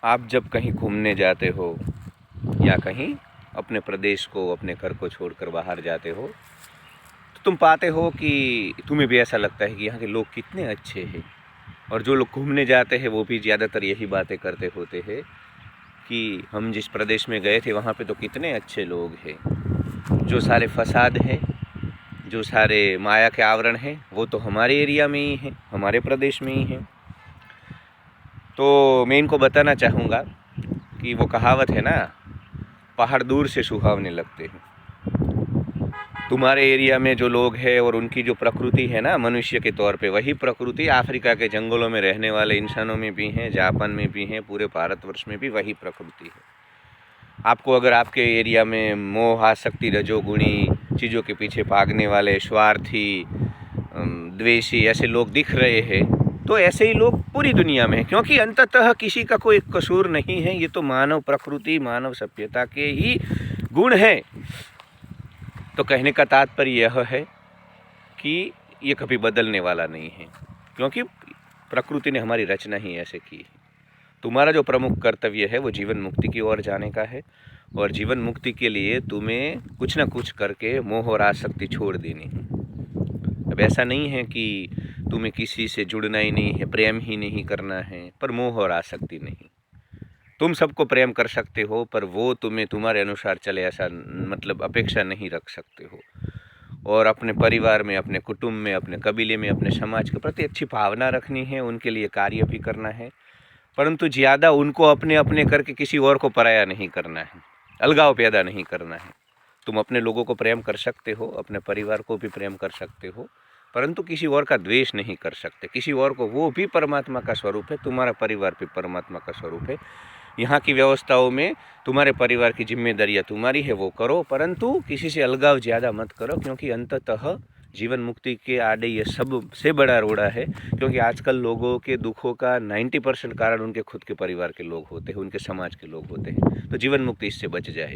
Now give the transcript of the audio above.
आप जब कहीं घूमने जाते हो या कहीं अपने प्रदेश को, अपने घर को छोड़कर बाहर जाते हो, तो तुम पाते हो कि तुम्हें भी ऐसा लगता है कि यहाँ के लोग कितने अच्छे हैं। और जो लोग घूमने जाते हैं वो भी ज़्यादातर यही बातें करते होते हैं कि हम जिस प्रदेश में गए थे वहाँ पे तो कितने अच्छे लोग हैं। जो सारे फसाद हैं, जो सारे माया के आवरण हैं, वो तो हमारे एरिया में ही हैं, हमारे प्रदेश में ही हैं। तो मैं इनको बताना चाहूँगा कि वो कहावत है ना, पहाड़ दूर से सुहावने लगते हैं। तुम्हारे एरिया में जो लोग हैं और उनकी जो प्रकृति है ना मनुष्य के तौर पे, वही प्रकृति अफ्रीका के जंगलों में रहने वाले इंसानों में भी हैं, जापान में भी हैं, पूरे भारतवर्ष में भी वही प्रकृति है। आपको अगर आपके एरिया में मोह आसक्ति रजोगुणी चीज़ों के पीछे भागने वाले स्वार्थी द्वेषी ऐसे लोग दिख रहे हैं, तो ऐसे ही लोग पूरी दुनिया में हैं, क्योंकि अंततः किसी का कोई कसूर नहीं है। ये तो मानव प्रकृति, मानव सभ्यता के ही गुण हैं। तो कहने का तात्पर्य यह है कि ये कभी बदलने वाला नहीं है, क्योंकि प्रकृति ने हमारी रचना ही ऐसे की है। तुम्हारा जो प्रमुख कर्तव्य है वो जीवन मुक्ति की ओर जाने का है, और जीवन मुक्ति के लिए तुम्हें कुछ ना कुछ करके मोह और आसक्ति छोड़ देनी है। अब ऐसा नहीं है कि तुम्हें किसी से जुड़ना ही नहीं है, प्रेम ही नहीं करना है, पर मोह और आसक्ति नहीं। तुम सबको प्रेम कर सकते हो, पर वो तुम्हें तुम्हारे अनुसार चले ऐसा मतलब अपेक्षा नहीं रख सकते हो। और अपने परिवार में, अपने कुटुंब में, अपने कबीले में, अपने समाज के प्रति अच्छी भावना रखनी है, उनके लिए कार्य भी करना है, परंतु ज़्यादा उनको अपने अपने करके किसी और को पराया नहीं करना है, अलगाव पैदा नहीं करना है। तुम अपने लोगों को प्रेम कर सकते हो, अपने परिवार को भी प्रेम कर सकते हो, परंतु किसी और का द्वेष नहीं कर सकते। किसी और को, वो भी परमात्मा का स्वरूप है, तुम्हारा परिवार भी परमात्मा का स्वरूप है। यहाँ की व्यवस्थाओं में तुम्हारे परिवार की जिम्मेदारियाँ तुम्हारी है, वो करो, परंतु किसी से अलगाव ज़्यादा मत करो, क्योंकि अंततः जीवन मुक्ति के आड़े ये सबसे बड़ा रोड़ा है। क्योंकि आजकल लोगों के दुखों का 90% कारण उनके खुद के परिवार के लोग होते हैं, उनके समाज के लोग होते हैं। तो जीवन मुक्ति इससे बच जाए।